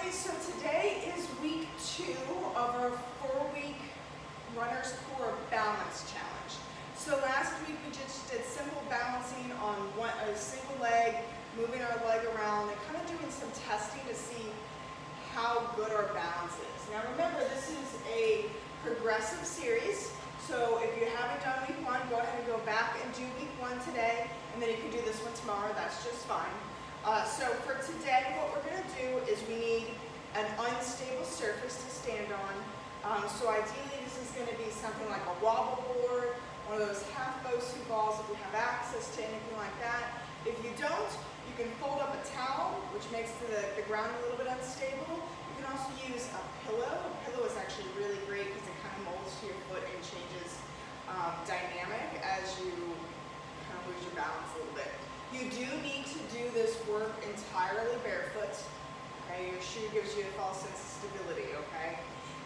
Alright, so today is week 2 of our 4-week Runner's Core Balance Challenge. So last week we just did simple balancing on a single leg, moving our leg around, and kind of doing some testing to see how good our balance is. Now remember, this is a progressive series, so if you haven't done week 1, go ahead and go back and do week 1 today, and then you can do this one tomorrow, that's just fine. So for today, what we're going to do is we need an unstable surface to stand on. So ideally, this is going to be something like a wobble board, one of those half Bosu balls if you have access to anything like that. If you don't, you can fold up a towel, which makes the ground a little bit unstable. You can also use a pillow. A pillow is actually really great because it kind of molds to your foot and changes dynamic as you kind of lose your balance a little bit. You do need to do this work entirely barefoot. Okay, your shoe gives you a false sense of stability, okay?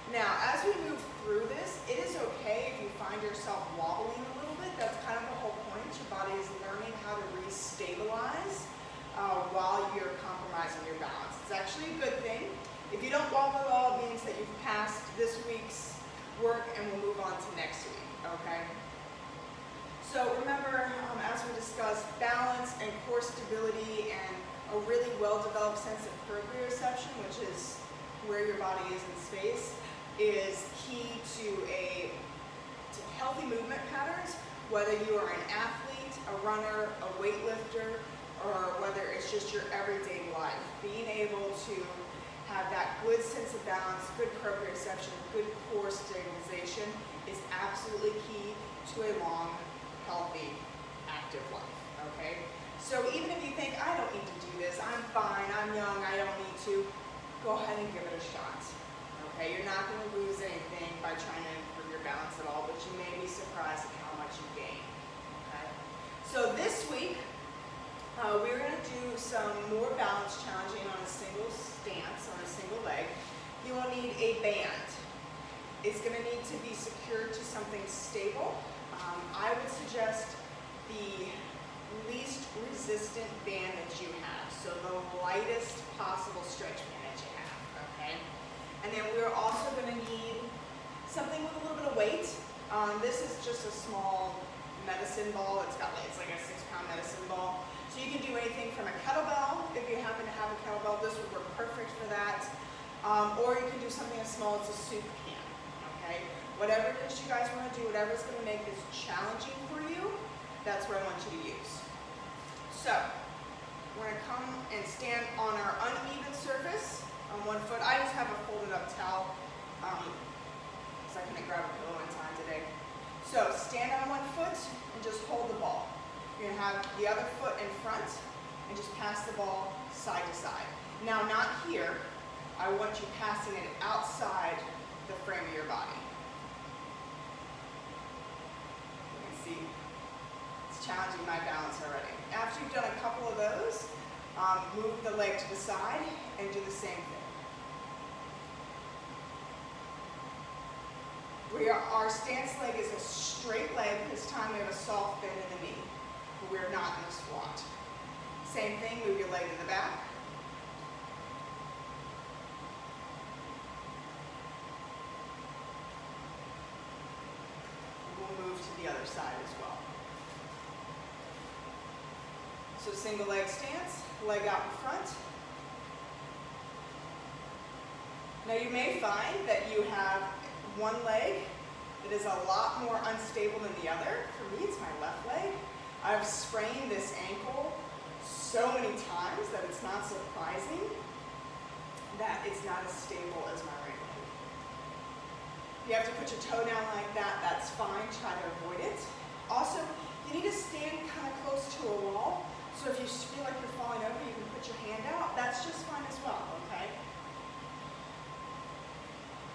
Now, as we move through this, it is okay if you find yourself wobbling a little bit. That's kind of the whole point. Your body is learning how to re-stabilize while you're compromising your balance. It's actually a good thing. If you don't wobble at all, it means that you've passed this week's work and we'll move on to next week, okay? So remember, as we discussed, balance and core stability and a really well-developed sense of proprioception, which is where your body is in space, is key to healthy movement patterns, whether you are an athlete, a runner, a weightlifter, or whether it's just your everyday life. Being able to have that good sense of balance, good proprioception, good core stabilization is absolutely key to a long, healthy, active life, okay? So even if you think, I don't need to do this, I'm fine, I'm young, I don't need to, go ahead and give it a shot, okay? You're not going to lose anything by trying to improve your balance at all, but you may be surprised at how much you gain, okay? So this week, we're going to do some more balance challenging on a single stance, on a single leg. You will need a band. It's going to need to be secured to something stable. I would suggest the least resistant band that you have, so the lightest possible stretch band that you have, okay? And then we're also going to need something with a little bit of weight. This is just a small medicine ball. It's like a 6-pound medicine ball. So you can do anything from a kettlebell, if you happen to have a kettlebell, this would work perfect for that. Or you can do something as small as a soup can, okay? Whatever it is you guys want to do, whatever is going to make this challenging for you, that's what I want you to use. So, we're going to come and stand on our uneven surface on one foot. I just have a folded up towel, because I couldn't grab a pillow in time today. So, stand on one foot and just hold the ball. You're going to have the other foot in front and just pass the ball side to side. Now, not here. I want you passing it outside the frame of your body. See, it's challenging my balance already. After you've done a couple of those, move the leg to the side and do the same thing. Our stance leg is a straight leg. This time we have a soft bend in the knee, but we're not in a squat. Same thing, move your leg to the back. Move to the other side as well. So single leg stance, leg out in front. Now you may find that you have one leg that is a lot more unstable than the other. For me, it's my left leg. I've sprained this ankle so many times that it's not surprising that it's not as stable as my right leg. If you have to put your toe down like that, that's fine. Try to avoid it. Also, you need to stand kind of close to a wall. So if you feel like you're falling over, you can put your hand out. That's just fine as well, okay?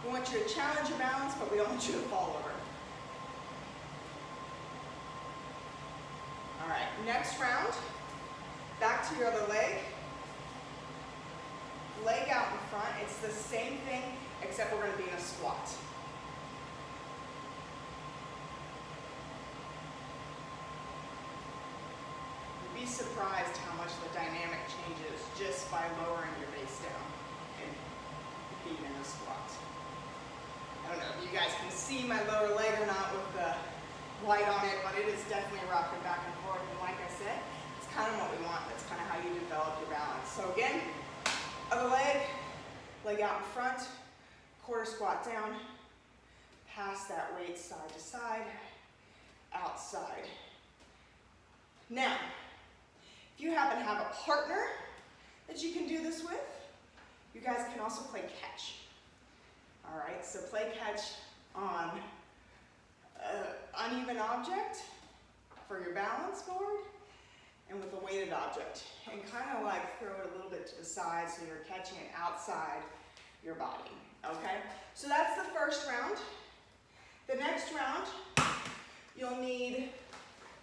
We want you to challenge your balance, but we don't want you to fall over. All right, next round. Back to your other leg. Leg out in front. It's the same thing, except we're going to be in a squat. Be surprised how much the dynamic changes just by lowering your base down and even in the squat. I don't know if you guys can see my lower leg or not with the light on it, but it is definitely rocking back and forth. And like I said, it's kind of what we want. That's kind of how you develop your balance. So again, other leg out in front, quarter squat down, pass that weight side to side, outside. Now, if you happen to have a partner that you can do this with, you guys can also play catch. All right, so play catch on an uneven object for your balance board and with a weighted object, and kind of like throw it a little bit to the side so you're catching it outside your body, okay? So that's the first round. The next round, you'll need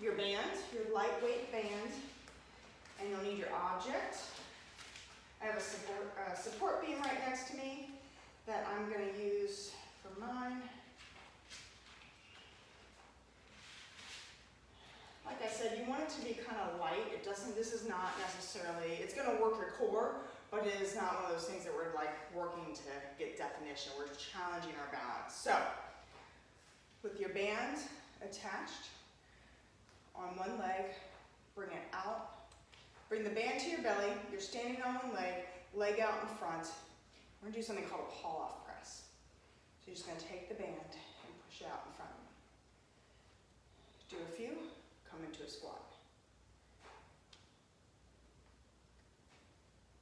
your band, your lightweight band, and you'll need your object. I have a support beam right next to me that I'm going to use for mine. Like I said, you want it to be kind of light. This is not necessarily, it's going to work your core, but it is not one of those things that we're like working to get definition. We're challenging our balance. So, with your band attached on one leg, bring it out. Bring the band to your belly. You're standing on one leg out in front. We're going to do something called a pull-off press. So you're just going to take the band and push it out in front. Do a few, come into a squat.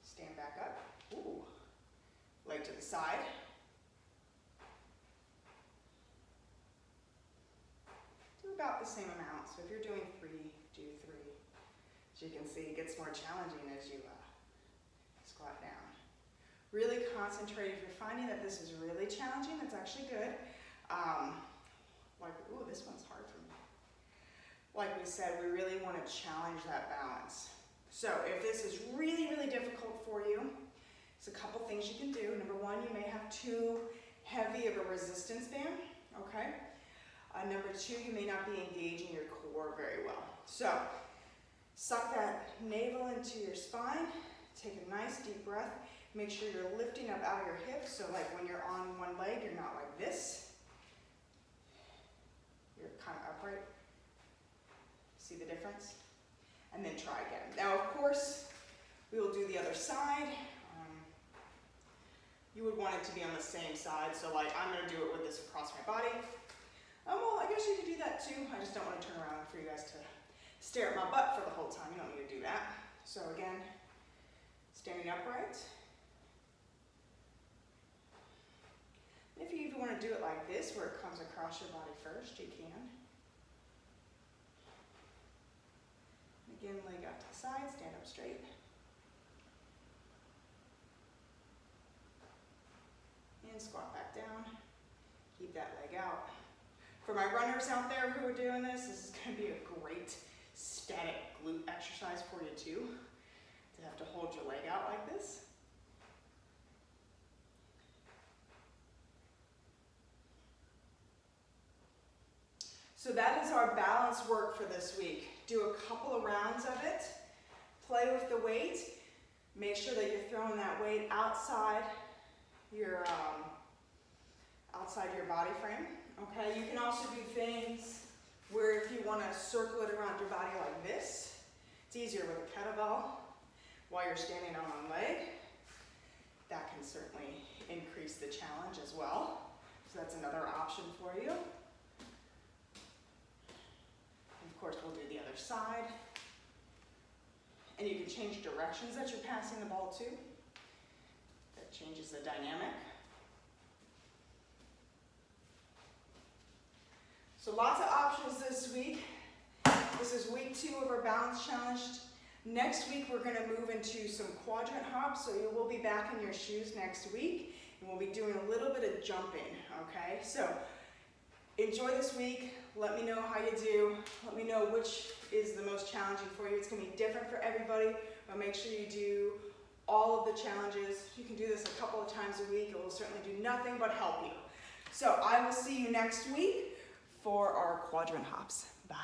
Stand back up. Ooh. Leg to the side. Do about the same amount. So if you're doing 3, do 3. As you can see, it gets more challenging as you squat down. Really concentrate. If you're finding that this is really challenging, that's actually good. Ooh, this one's hard for me. Like we said, we really want to challenge that balance. So if this is really, really difficult for you, there's a couple things you can do. Number one, you may have too heavy of a resistance band, okay? Number two, you may not be engaging your core very well. So suck that navel into your spine, take a nice deep breath, make sure you're lifting up out of your hips, so like when you're on one leg, you're not like this. You're kind of upright. See the difference? And then try again. Now, of course, we will do the other side. You would want it to be on the same side, so like I'm going to do it with this across my body. Well, I guess you could do that too. I just don't want to turn around for you guys to stare at my butt for the whole time. You don't need to do that. So again, standing upright. If you even want to do it like this, where it comes across your body first, you can. Again, leg out to the side, stand up straight. And squat back down. Keep that leg out. For my runners out there who are doing this is going to be a great static glute exercise for you too. To have to hold your leg out like this. So that is our balance work for this week. Do a couple of rounds of it. Play with the weight. Make sure that you're throwing that weight outside your body frame. Okay, you can also do things where if you want to circle it around your body like this, it's easier with a kettlebell while you're standing on one leg. That can certainly increase the challenge as well. So that's another option for you. And of course, we'll do the other side. And you can change directions that you're passing the ball to. That changes the dynamic. So lots of options this week. This is week 2 of our balance challenge. Next week we're going to move into some quadrant hops, so you will be back in your shoes next week, and we'll be doing a little bit of jumping, okay? So enjoy this week. Let me know how you do. Let me know which is the most challenging for you. It's going to be different for everybody, but make sure you do all of the challenges. You can do this a couple of times a week. It will certainly do nothing but help you. So I will see you next week for our quadrant hops. Bye.